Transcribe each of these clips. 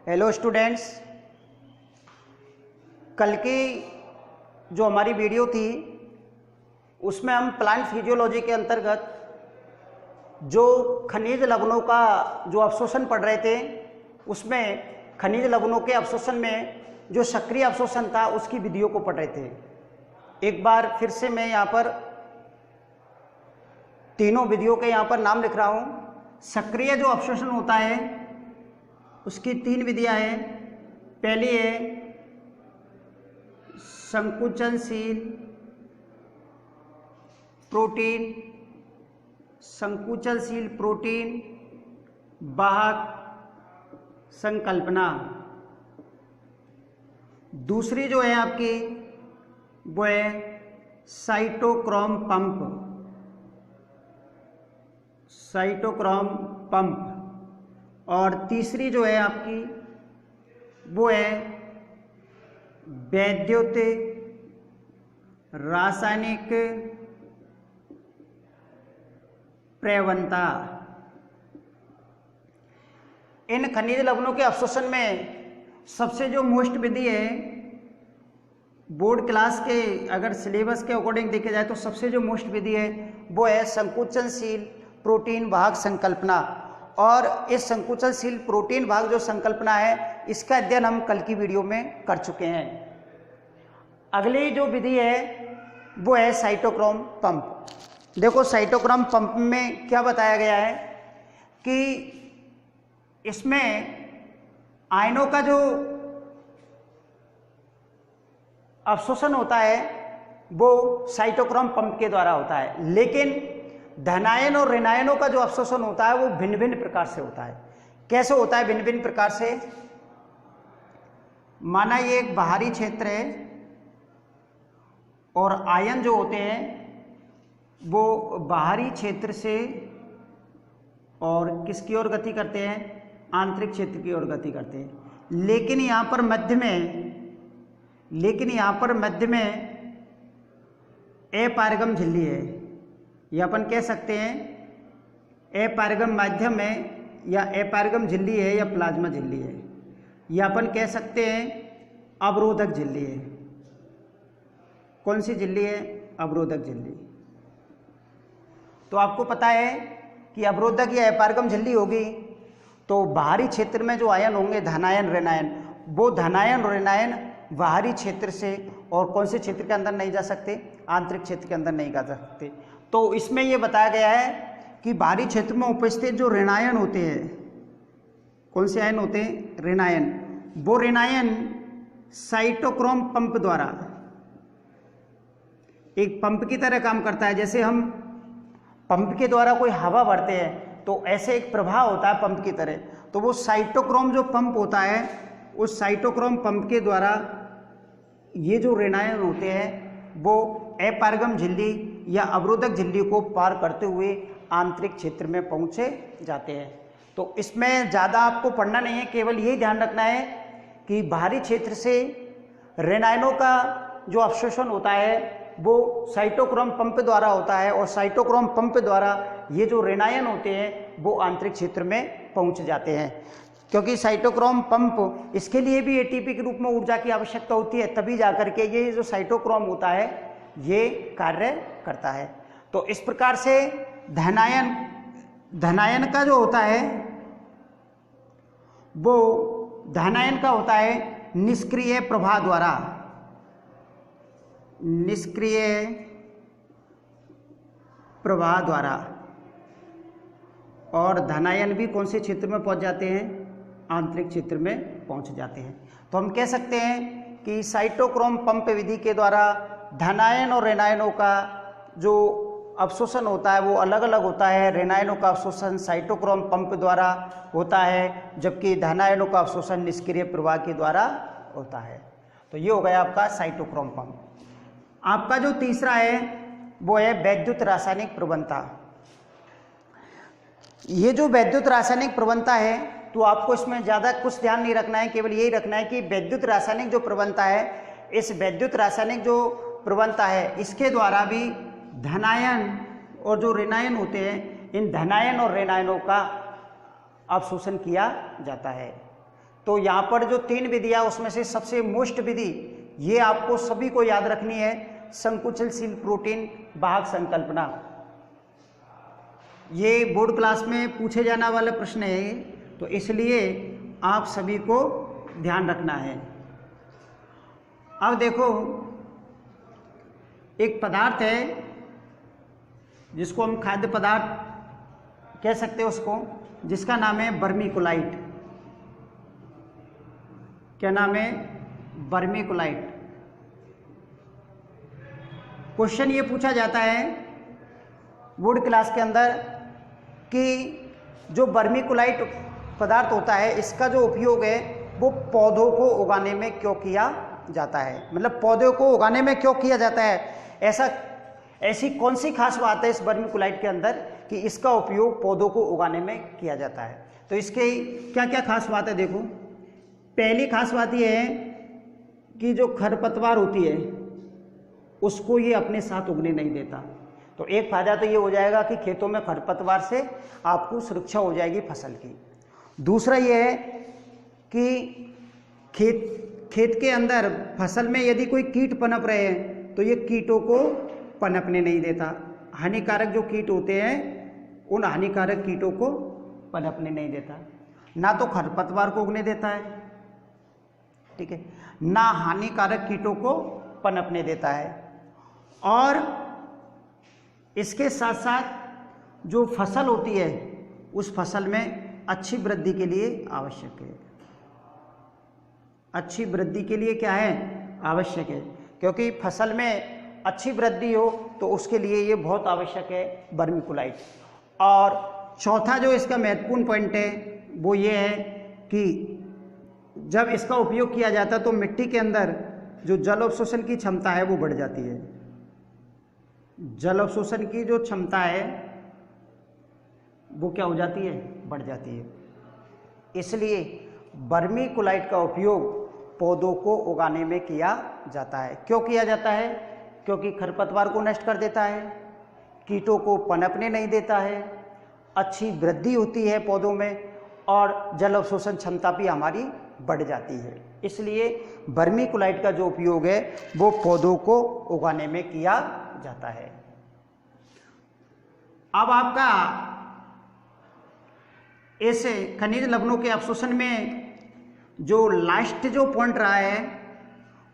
Hello students, कल की जो हमारी वीडियो थी उसमें हम प्लांट फिजियोलॉजी के अंतर्गत जो खनिज लवणों का जो अवशोषण पढ़ रहे थे, उसमें खनिज लवणों के अवशोषण में जो सक्रिय अवशोषण था उसकी विधियों को पढ़ रहे थे। एक बार फिर से मैं यहाँ पर तीनों विधियों के यहाँ पर नाम लिख रहा हूँ। सक्रिय जो अवशोषण होता है उसकी तीन विधियां हैं। पहली है संकुचनशील प्रोटीन, संकुचनशील प्रोटीन वाहक संकल्पना। दूसरी जो है आपकी वो है साइटोक्रोम पंप, साइटोक्रोम पंप। और तीसरी जो है आपकी वो है वैद्युत रासायनिक प्रवणता। इन खनिज लवणों के अवशोषण में सबसे जो मोस्ट विधि है, बोर्ड क्लास के अगर सिलेबस के अकॉर्डिंग देखा जाए तो सबसे जो मोस्ट विधि है वो है संकुचनशील प्रोटीन वाहक संकल्पना। और इस संकुचनशील प्रोटीन भाग जो संकल्पना है इसका अध्ययन हम कल की वीडियो में कर चुके हैं। अगली जो विधि है वो है साइटोक्रोम पंप। देखो साइटोक्रोम पंप में क्या बताया गया है कि इसमें आयनों का जो अवशोषण होता है वो साइटोक्रोम पंप के द्वारा होता है, लेकिन धनायन और ऋणायनों का जो अवशोषण होता है वो भिन्न भिन्न प्रकार से होता है। कैसे होता है भिन्न भिन्न प्रकार से? माना ये एक बाहरी क्षेत्र है और आयन जो होते हैं वो बाहरी क्षेत्र से और किसकी ओर गति करते हैं? आंतरिक क्षेत्र की ओर गति करते हैं। लेकिन यहाँ पर मध्य में अपारगम झिल्ली है। ये अपन कह सकते हैं अपारगम माध्यम है या अपारगम झिल्ली है या प्लाज्मा झिल्ली है, या अपन कह सकते हैं अवरोधक झिल्ली है। कौन सी झिल्ली है? अवरोधक झिल्ली। तो आपको पता है कि अवरोधक या अपारगम झिल्ली होगी तो बाहरी क्षेत्र में जो आयन होंगे धनायन ऋणायन, वो धनायन और ऋणायन बाहरी क्षेत्र से और कौन से क्षेत्र के अंदर नहीं जा सकते? आंतरिक क्षेत्र के अंदर नहीं जा सकते। तो इसमें यह बताया गया है कि बाहरी क्षेत्र में उपस्थित जो ऋणायन होते हैं, कौन से आयन होते हैं? ऋणायन। वो ऋणायन साइटोक्रोम पंप द्वारा एक पंप की तरह काम करता है। जैसे हम पंप के द्वारा कोई हवा भरते हैं तो ऐसे एक प्रभाव होता है पंप की तरह। तो वो साइटोक्रोम जो पंप होता है, उस साइटोक्रोम पंप के द्वारा ये जो ऋणायन होते हैं वो अपारगम झिल्ली या अवरोधक झिल्ली को पार करते हुए आंतरिक क्षेत्र में पहुंचे जाते हैं। तो इसमें ज़्यादा आपको पढ़ना नहीं है, केवल यही ध्यान रखना है कि बाहरी क्षेत्र से ऋणायनों का जो अवशोषण होता है वो साइटोक्रोम पंप द्वारा होता है और साइटोक्रोम पंप द्वारा ये जो ऋणायन होते हैं वो आंतरिक क्षेत्र में पहुंच जाते हैं। क्योंकि साइटोक्रोम पंप इसके लिए भी एटीपी के रूप में ऊर्जा की आवश्यकता होती है, तभी जाकर के ये जो साइटोक्रोम होता है ये कार्य करता है। तो इस प्रकार से धनायन का जो होता है वो धनायन का होता है निष्क्रिय प्रवाह द्वारा, निष्क्रिय प्रवाह द्वारा। और धनायन भी कौन से क्षेत्र में पहुंच जाते हैं? आंतरिक क्षेत्र में पहुंच जाते हैं। तो हम कह सकते हैं कि साइटोक्रोम पंप विधि के द्वारा धनायन और ऋणायनों का जो अवशोषण होता है वो अलग अलग होता है। ऋणायनों का अवशोषण साइटोक्रोम पंप द्वारा होता है, जबकि धनायनों का अवशोषण निष्क्रिय प्रवाह के द्वारा होता है। तो ये हो गया आपका साइटोक्रोम पंप। आपका जो तीसरा है वो है वैद्युत रासायनिक प्रवणता। ये जो वैद्युत रासायनिक प्रवणता है तो आपको इसमें ज़्यादा कुछ ध्यान नहीं रखना है, केवल यही रखना है कि वैद्युत रासायनिक जो प्रवणता है, इस वैद्युत रासायनिक जो प्रवणता है इसके द्वारा भी धनायन और जो ऋणायन होते हैं, इन धनायन और ऋणायनों का अवशोषण किया जाता है। तो यहाँ पर जो 3 विधियाँ उसमें से सबसे मोस्ट विधि ये आपको सभी को याद रखनी है, संकुचनशील प्रोटीन वाहक संकल्पना। ये बोर्ड क्लास में पूछे जाने वाला प्रश्न है, तो इसलिए आप सभी को ध्यान रखना है। अब देखो, एक पदार्थ है जिसको हम खाद्य पदार्थ कह सकते हैं उसको, जिसका नाम है वर्मीकुलाइट। क्या नाम है? वर्मीकुलाइट। क्वेश्चन ये पूछा जाता है बोर्ड क्लास के अंदर कि जो वर्मीकुलाइट पदार्थ होता है इसका जो उपयोग है वो पौधों को उगाने में क्यों किया जाता है, मतलब पौधों को उगाने में क्यों किया जाता है, ऐसी कौन सी खास बात है इस वर्मीकुलाइट के अंदर कि इसका उपयोग पौधों को उगाने में किया जाता है। तो इसके क्या क्या खास बात है देखो। पहली खास बात यह है कि जो खरपतवार होती है उसको ये अपने साथ उगने नहीं देता। तो एक फायदा तो ये हो जाएगा कि खेतों में खरपतवार से आपको सुरक्षा हो जाएगी फसल की। दूसरा ये है कि खेत के अंदर फसल में यदि कोई कीट पनप रहे हैं तो ये कीटों को पनपने नहीं देता। हानिकारक जो कीट होते हैं उन हानिकारक कीटों को पनपने नहीं देता। ना तो खरपतवार को उगने देता है, ठीक है, ना हानिकारक कीटों को पनपने देता है। और इसके साथ साथ जो फसल होती है उस फसल में अच्छी वृद्धि के लिए आवश्यक है। अच्छी वृद्धि के लिए क्या है? आवश्यक है, क्योंकि फसल में अच्छी वृद्धि हो तो उसके लिए ये बहुत आवश्यक है वर्मीकुलाइट। और चौथा जो इसका महत्वपूर्ण पॉइंट है वो ये है कि जब इसका उपयोग किया जाता है तो मिट्टी के अंदर जो जल अवशोषण की क्षमता है वो बढ़ जाती है। जल अवशोषण की जो क्षमता है वो क्या हो जाती है? बढ़ जाती है। इसलिए वर्मीकुलाइट का उपयोग पौधों को उगाने में किया जाता है। क्यों किया जाता है? क्योंकि खरपतवार को नष्ट कर देता है, कीटों को पनपने नहीं देता है, अच्छी वृद्धि होती है पौधों में और जल अवशोषण क्षमता भी हमारी बढ़ जाती है। इसलिए वर्मीकुलाइट का जो उपयोग है वो पौधों को उगाने में किया जाता है। अब आपका इस खनिज लवणों के अवशोषण में जो लास्ट जो पॉइंट रहा है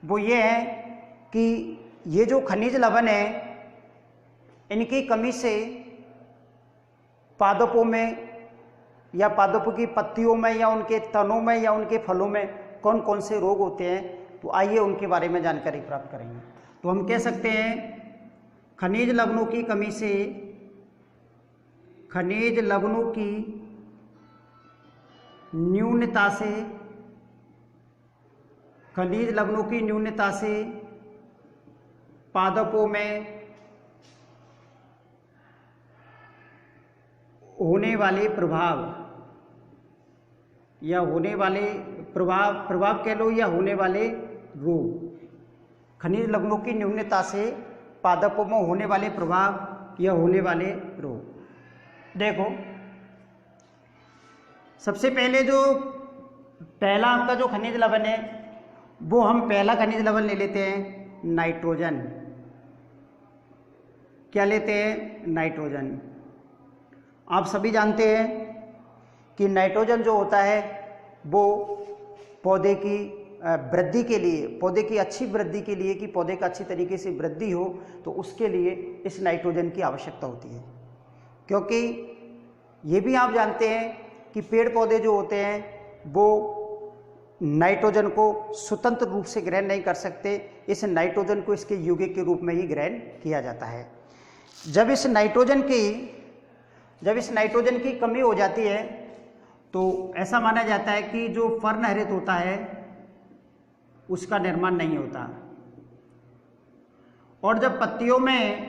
वो ये है कि ये जो खनिज लवण है इनकी कमी से पादपों में या पादपों की पत्तियों में या उनके तनों में या उनके फलों में कौन कौन से रोग होते हैं, तो आइए उनके बारे में जानकारी प्राप्त करेंगे। तो हम कह सकते हैं खनिज लवणों की कमी से, खनिज लवणों की न्यूनता से, खनिज लवणों की न्यूनता से पादपों में होने वाले प्रभाव या होने वाले प्रभाव कह लो या होने वाले रोग, खनिज लवणों की न्यूनता से पादपों में होने वाले प्रभाव या होने वाले रोग। देखो, सबसे पहले जो पहला आपका जो खनिज लवण है वो हम पहला खनिज लवण ले लेते हैं नाइट्रोजन। क्या लेते हैं? नाइट्रोजन। आप सभी जानते हैं कि नाइट्रोजन जो होता है वो पौधे की वृद्धि के लिए, पौधे की अच्छी वृद्धि के लिए, कि पौधे का अच्छी तरीके से वृद्धि हो तो उसके लिए इस नाइट्रोजन की आवश्यकता होती है। क्योंकि ये भी आप जानते हैं कि पेड़ पौधे जो होते हैं वो नाइट्रोजन को स्वतंत्र रूप से ग्रहण नहीं कर सकते। इस नाइट्रोजन को इसके यौगिक के रूप में ही ग्रहण किया जाता है। जब इस नाइट्रोजन की कमी हो जाती है तो ऐसा माना जाता है कि जो पर्णहरित होता है उसका निर्माण नहीं होता। और जब पत्तियों में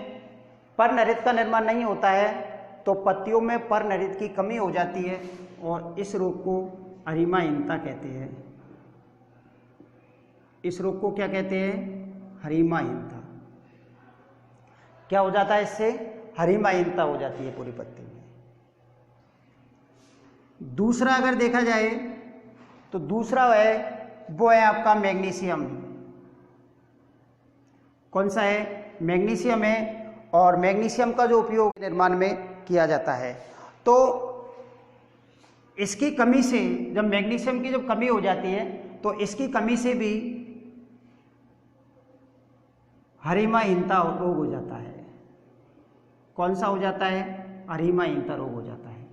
पर्णहरित का निर्माण नहीं होता है तो पत्तियों में पर्णहरित की कमी हो जाती है और इस रोग को हरिमाहीनता कहते हैं। इस रोग को क्या कहते हैं? हरिमाहीनता। क्या हो जाता है इससे? हरिमाहीनता हो जाती है पूरी पत्ती में। दूसरा अगर देखा जाए तो दूसरा है वो है आपका मैग्नीशियम। कौन सा है? मैग्नीशियम है। और मैग्नीशियम का जो उपयोग निर्माण में किया जाता है, तो इसकी कमी से, जब मैग्नीशियम की जब कमी हो जाती है तो इसकी कमी से भी हरिमाहीनता रोग हो जाता है। कौन सा हो जाता है? हरिमाहीनता रोग हो जाता है।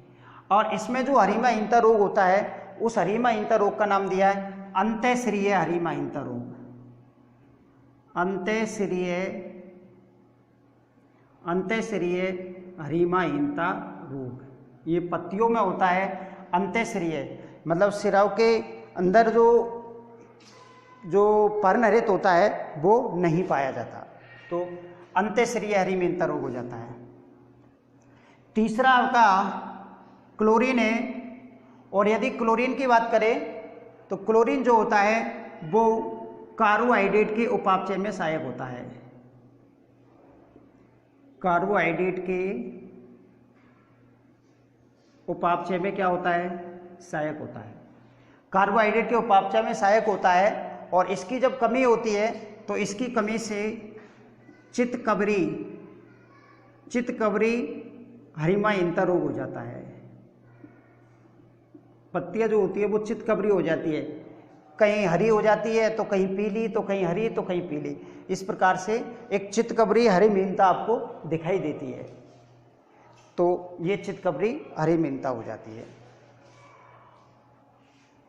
और इसमें जो हरिमाहीनता रोग होता है, उस हरिमाहीनता रोग का नाम दिया है अंतःशिरीय हरिमाहीनता रोग। अंतःशिरीय हरिमाहीनता रोग, ये पत्तियों में होता है। अंतःशिरीय मतलब सिराओं के अंदर जो पर्णहरित होता है वो नहीं पाया जाता, तो अंतःशिरीय हरिमाहीनता रोग हो जाता है। तीसरा आपका क्लोरीन है। और यदि क्लोरीन की बात करें तो क्लोरीन जो होता है वो कार्बोहाइड्रेट के उपापचय में सहायक होता है। कार्बोहाइड्रेट के उपापचय में क्या होता है? सहायक होता है। कार्बोहाइड्रेट के उपापचय में सहायक होता है। और इसकी जब कमी होती है तो इसकी कमी से चित्तकबरी हरिमाहीनता रोग हो जाता है। पत्तियां जो होती है वो चित्तकबरी हो जाती है, कहीं हरी हो जाती है तो कहीं पीली, तो कहीं हरी तो कहीं पीली। इस प्रकार से एक चित्तकबरी हरिमाहीनता आपको दिखाई देती है, तो ये चित्तकबरी हरिमाहीनता हो जाती है।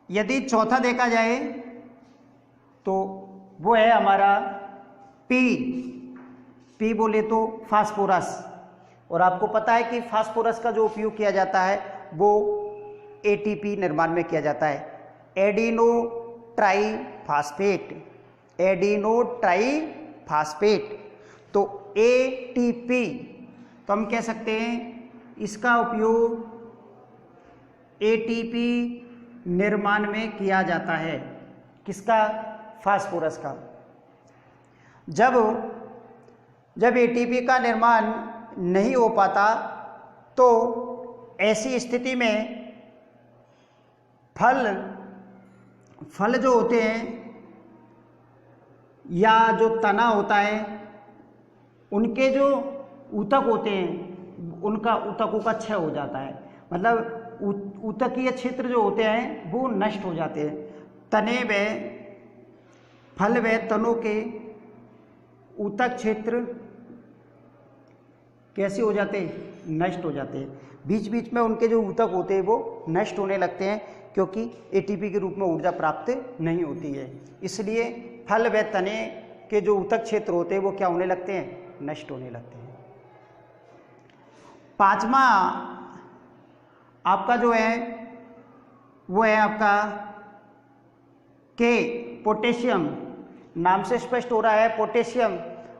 यदि चौथा देखा जाए तो वो है हमारा पी बोले तो फास्फोरस। और आपको पता है कि फास्फोरस का जो उपयोग किया जाता है वो एटीपी निर्माण में किया जाता है, एडिनो ट्राईफास्फेट। तो एटीपी, तो हम कह सकते हैं इसका उपयोग एटीपी निर्माण में किया जाता है। किसका? फास्फोरस का। जब एटीपी का निर्माण नहीं हो पाता तो ऐसी स्थिति में फल जो होते हैं या जो तना होता है, उनके जो ऊतक होते हैं उनका ऊतकों का क्षय हो जाता है। मतलब ऊतकीय क्षेत्र जो होते हैं वो नष्ट हो जाते हैं। तने व फल व तनों के ऊतक क्षेत्र कैसे हो जाते हैं? नष्ट हो जाते हैं। बीच बीच में उनके जो ऊतक होते हैं वो नष्ट होने लगते हैं, क्योंकि एटीपी के रूप में ऊर्जा प्राप्त नहीं होती है। इसलिए फल व तने के जो ऊतक क्षेत्र होते हैं वो क्या होने लगते हैं? नष्ट होने लगते हैं। पांचवा आपका जो है वो है आपका के पोटेशियम। नाम से स्पष्ट हो रहा है पोटेशियम।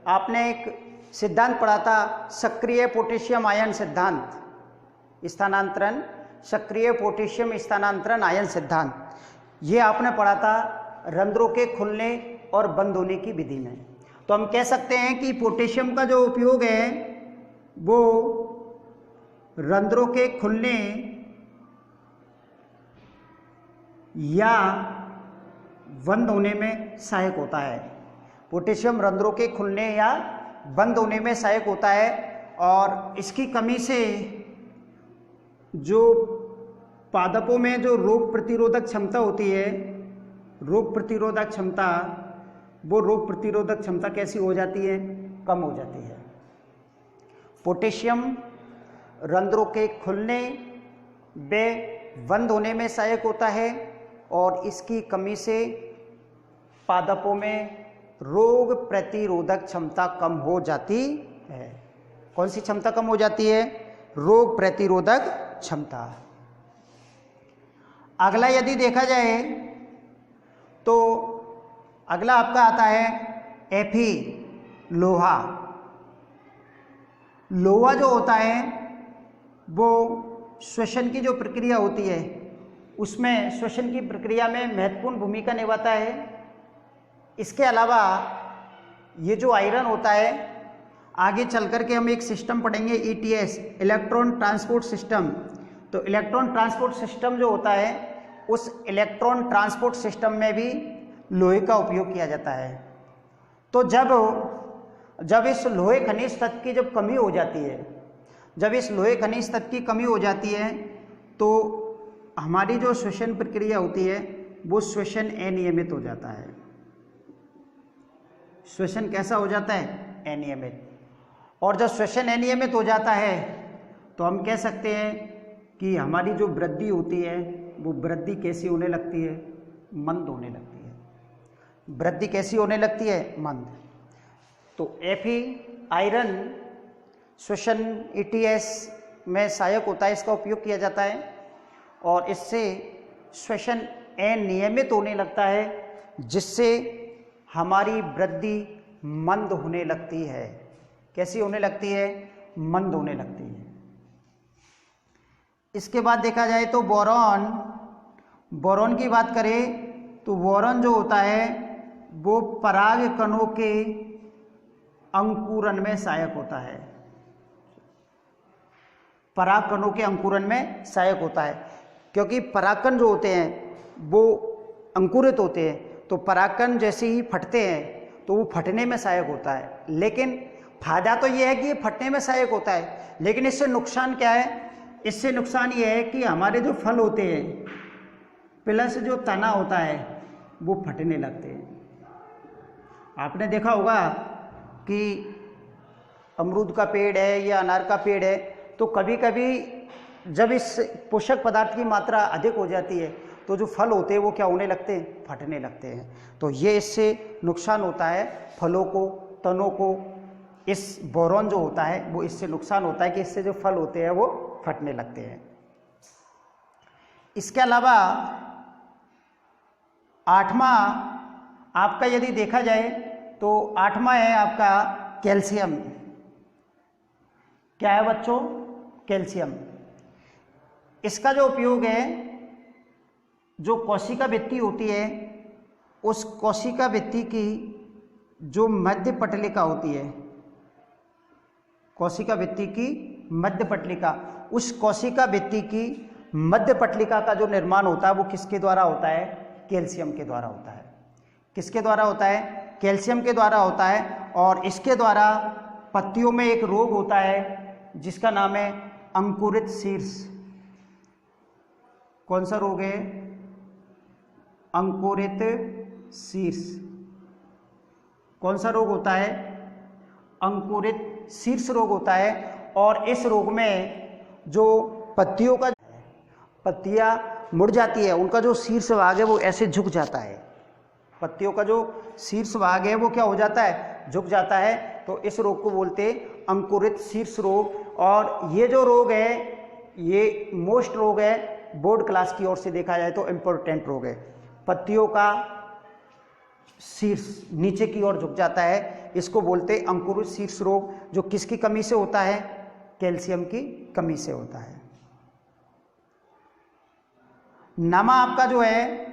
आपने एक सिद्धांत पढ़ा था, सक्रिय पोटेशियम आयन सिद्धांत, स्थानांतरण, सक्रिय पोटेशियम स्थानांतरण आयन सिद्धांत। ये आपने पढ़ा था रंध्रों के खुलने और बंद होने की विधि में। तो हम कह सकते हैं कि पोटेशियम का जो उपयोग है वो रंध्रों के खुलने या बंद होने में सहायक होता है। पोटेशियम रंध्रों के खुलने या बंद होने में सहायक होता है। और इसकी कमी से जो पादपों में जो रोग प्रतिरोधक क्षमता होती है, रोग प्रतिरोधक क्षमता, वो रोग प्रतिरोधक क्षमता कैसी हो जाती है? कम हो जाती है। पोटेशियम रंध्रों के खुलने व बंद होने में सहायक होता है और इसकी कमी से पादपों में रोग प्रतिरोधक क्षमता कम हो जाती है। कौन सी क्षमता कम हो जाती है? रोग प्रतिरोधक क्षमता। अगला यदि देखा जाए तो अगला आपका आता है एफी, लोहा। लोहा जो होता है वो श्वसन की जो प्रक्रिया होती है उसमें, श्वसन की प्रक्रिया में महत्वपूर्ण भूमिका निभाता है। इसके अलावा ये जो आयरन होता है, आगे चल कर के हम एक सिस्टम पढ़ेंगे ETS, इलेक्ट्रॉन ट्रांसपोर्ट सिस्टम। तो इलेक्ट्रॉन ट्रांसपोर्ट सिस्टम जो होता है उस इलेक्ट्रॉन ट्रांसपोर्ट सिस्टम में भी लोहे का उपयोग किया जाता है। तो जब इस लोहे खनिज तत्व की जब कमी हो जाती है, जब इस लोहे खनिज तत्व की कमी हो जाती है तो हमारी जो श्वसन प्रक्रिया होती है वो श्वसन अनियमित हो जाता है। श्वसन कैसा हो जाता है? अनियमित। और जब श्वसन अनियमित हो जाता है तो हम कह सकते हैं कि हमारी जो वृद्धि होती है वो वृद्धि कैसी होने लगती है? मंद होने लगती है। वृद्धि कैसी होने लगती है? मंद। तो Fe आयरन श्वसन ETS में सहायक होता है, इसका उपयोग किया जाता है और इससे श्वसन अनियमित होने लगता है, जिससे हमारी वृद्धि मंद होने लगती है। कैसी होने लगती है? मंद होने लगती है। इसके बाद देखा जाए तो बोरॉन की बात करें तो बोरॉन जो होता है वो पराग कणों के अंकुरन में सहायक होता है। पराग कणों के अंकुरन में सहायक होता है, क्योंकि परागकण जो होते हैं वो अंकुरित होते हैं, तो परागकण जैसे ही फटते हैं तो वो फटने में सहायक होता है। लेकिन फायदा तो ये है कि ये फटने में सहायक होता है, लेकिन इससे नुकसान क्या है? इससे नुकसान ये है कि हमारे जो फल होते हैं प्लस जो तना होता है वो फटने लगते हैं। आपने देखा होगा कि अमरूद का पेड़ है या अनार का पेड़ है, तो कभी कभी जब इस पोषक पदार्थ की मात्रा अधिक हो जाती है तो जो फल होते हैं वो क्या होने लगते हैं? फटने लगते हैं। तो ये इससे नुकसान होता है फलों को, तनों को। इस बोरॉन जो होता है वो इससे नुकसान होता है कि इससे जो फल होते हैं वो फटने लगते हैं। इसके अलावा आठवां आपका यदि देखा जाए तो आठवां है आपका कैल्शियम। क्या है बच्चों? कैल्शियम। इसका जो उपयोग है, जो कोशिका भित्ति होती है उस कोशिका भित्ति की जो मध्य पटलिका होती है, कोशिका भित्ति की मध्य पटलिका, उस कोशिका भित्ति की मध्य पटलिका का जो निर्माण होता है वो किसके द्वारा होता है? कैल्शियम के द्वारा होता है। किसके द्वारा होता है? कैल्शियम के द्वारा होता है। और इसके द्वारा पत्तियों में एक रोग होता है जिसका नाम है अंकुरित शीर्ष। कौन सा रोग है? अंकुरित शीर्ष। कौन सा रोग होता है? अंकुरित शीर्ष रोग होता है। और इस रोग में जो पत्तियों का पत्तियां मुड़ जाती है, उनका जो शीर्ष भाग है वो ऐसे झुक जाता है। पत्तियों का जो शीर्ष भाग है वो क्या हो जाता है? झुक जाता है। तो इस रोग को बोलते हैं अंकुरित शीर्ष रोग। और ये जो रोग है ये मोस्ट रोग है, बोर्ड क्लास की ओर से देखा जाए तो इम्पोर्टेंट रोग है। पत्तियों का शीर्ष नीचे की ओर झुक जाता है, इसको बोलते हैं अंकुरित शीर्ष रोग, जो किसकी कमी से होता है? कैल्शियम की कमी से होता है। नामा आपका जो है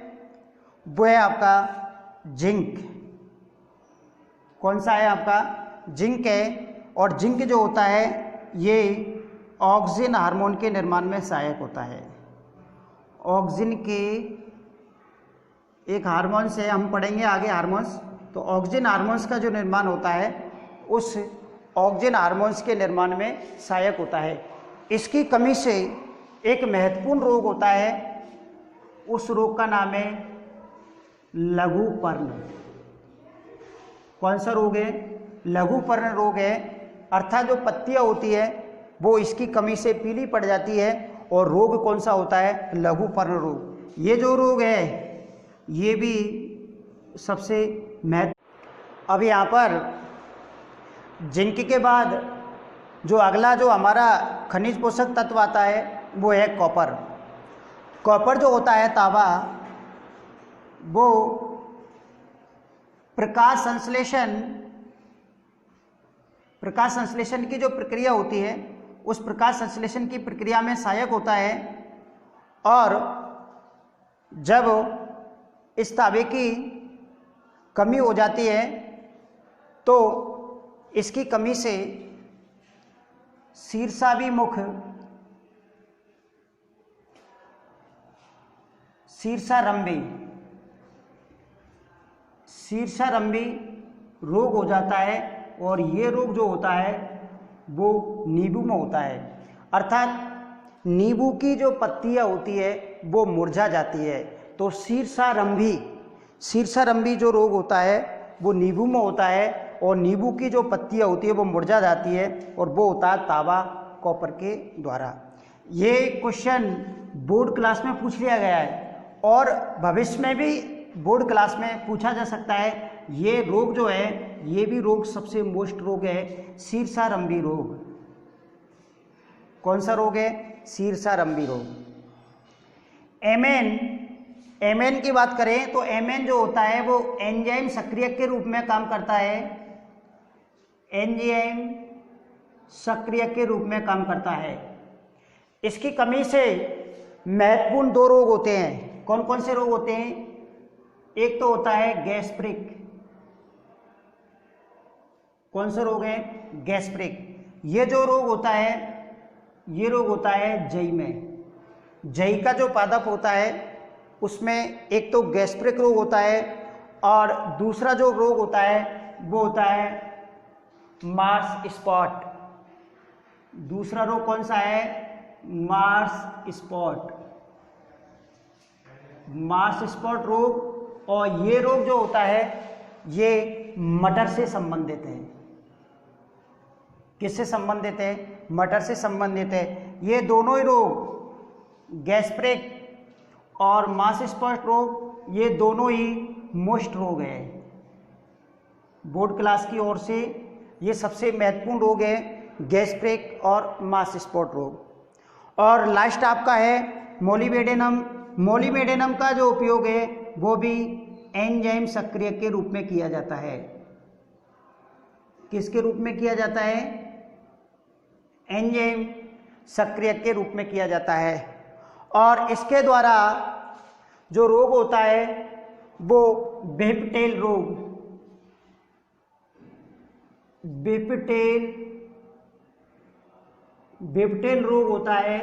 वो है आपका जिंक। कौन सा है आपका? जिंक है। और जिंक जो होता है ये ऑक्सिन हार्मोन के निर्माण में सहायक होता है। ऑक्सिन के एक हार्मोन से हम पढ़ेंगे आगे हार्मोन्स, तो ऑक्सिन हार्मोन्स का जो निर्माण होता है उस ऑक्सिन हार्मोन्स के निर्माण में सहायक होता है। इसकी कमी से एक महत्वपूर्ण रोग होता है, उस रोग का नाम है लघुपर्ण। कौन सा रोग है? लघुपर्ण रोग है। अर्थात जो पत्तियां होती है वो इसकी कमी से पीली पड़ जाती है और रोग कौन सा होता है? लघुपर्ण रोग। ये जो रोग है ये भी सबसे महत्व। अब यहाँ पर जिंक के बाद जो अगला जो हमारा खनिज पोषक तत्व आता है वो है कॉपर। कॉपर जो होता है तांबा, वो प्रकाश संश्लेषण की जो प्रक्रिया होती है उस प्रकाश संश्लेषण की प्रक्रिया में सहायक होता है। और जब इस तांबे की कमी हो जाती है तो इसकी कमी से शीर्षारंभी रोग हो जाता है, और ये रोग जो होता है वो नींबू में होता है, अर्थात नींबू की जो पत्तियां होती है वो मुरझा जाती है। तो शीर्षारंभी जो रोग होता है वो नींबू में होता है, और नींबू की जो पत्तियां होती है वो मुरझा जाती है, और वो होता है तांबा कॉपर के द्वारा। ये क्वेश्चन बोर्ड क्लास में पूछ लिया गया है, और भविष्य में भी बोर्ड क्लास में पूछा जा सकता है। ये रोग जो है, ये भी रोग सबसे मोस्ट रोग है, शीर्षारंभी रोग। कौन सा रोग है? शीर्षारंभी रोग। एमएन की बात करें तो एमएन जो होता है वो एंजाइम सक्रियक के रूप में काम करता है, एंजाइम सक्रियक के रूप में काम करता है। इसकी कमी से महत्वपूर्ण दो रोग होते हैं। कौन कौन से रोग होते हैं? एक तो होता है गैस्ट्रिक। कौन सा रोग है? गैस्ट्रिक। ये जो रोग होता है, ये रोग होता है जई में। जई का जो पादप होता है उसमें एक तो गैस्ट्रिक रोग होता है, और दूसरा जो रोग होता है वो होता है मार्स स्पॉट। दूसरा रोग कौन सा है? मार्स स्पॉट रोग। और ये रोग जो होता है ये मटर से संबंधित है। किससे संबंधित है? मटर से संबंधित है। ये दोनों ही रोग, गैस्ट्रिक और मार्स स्पॉट रोग, ये दोनों ही मोस्ट रोग है। बोर्ड क्लास की ओर से ये सबसे महत्वपूर्ण रोग है, गैस्ट्रिक और मार्स स्पॉट रोग। और लास्ट आपका है मोलिबेडेनम। मोलिबेडेनम का जो उपयोग है वो भी एंजाइम सक्रिय के रूप में किया जाता है। किसके रूप में किया जाता है? एंजाइम सक्रिय के रूप में किया जाता है। और इसके द्वारा जो रोग होता है वो बेप्टेल रोग होता है।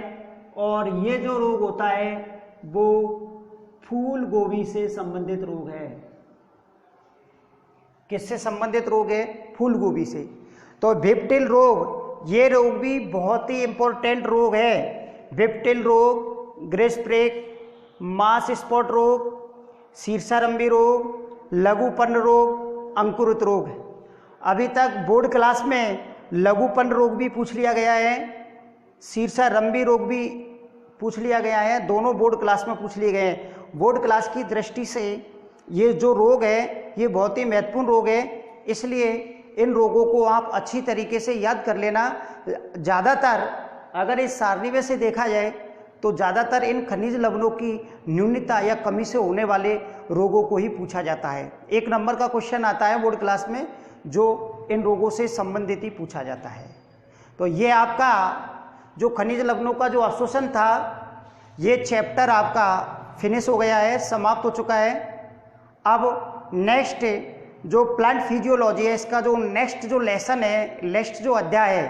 और ये जो रोग होता है वो फूल गोभी से संबंधित रोग है। किससे संबंधित रोग है? फूल गोभी से। तो बेप्टेल रोग, ये रोग भी बहुत ही इंपॉर्टेंट रोग है। बेप्टेल रोग, गैस्ट्रिक, मार्स स्पॉट रोग, शीर्षारंभी रोग, लघुपर्ण रोग, अंकुरित रोग। अभी तक बोर्ड क्लास में लघुपर्ण रोग भी पूछ लिया गया है, शीर्षारंभी रोग भी पूछ लिया गया है। दोनों बोर्ड क्लास में पूछ लिए गए हैं। बोर्ड क्लास की दृष्टि से ये जो रोग है ये बहुत ही महत्वपूर्ण रोग है, इसलिए इन रोगों को आप अच्छी तरीके से याद कर लेना। ज़्यादातर अगर इस सारणी में से देखा जाए तो ज़्यादातर इन खनिज लवणों की न्यूनता या कमी से होने वाले रोगों को ही पूछा जाता है। 1 नंबर का क्वेश्चन आता है बोर्ड क्लास में जो इन रोगों से संबंधित ही पूछा जाता है। तो ये आपका जो खनिज लवणों का जो अवशोषण था, ये चैप्टर आपका फिनिश हो गया है, समाप्त हो चुका है। अब नेक्स्ट जो प्लांट फिजियोलॉजी है, इसका जो नेक्स्ट जो लेसन है, नेक्स्ट जो अध्याय है,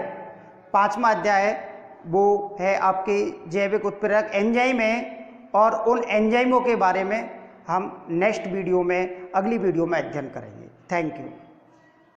5वां अध्याय है, वो है आपके जैविक उत्प्रेरक एंजाइम है। और उन एंजाइमों के बारे में हम नेक्स्ट वीडियो में, अगली वीडियो में अध्ययन करेंगे। Thank you.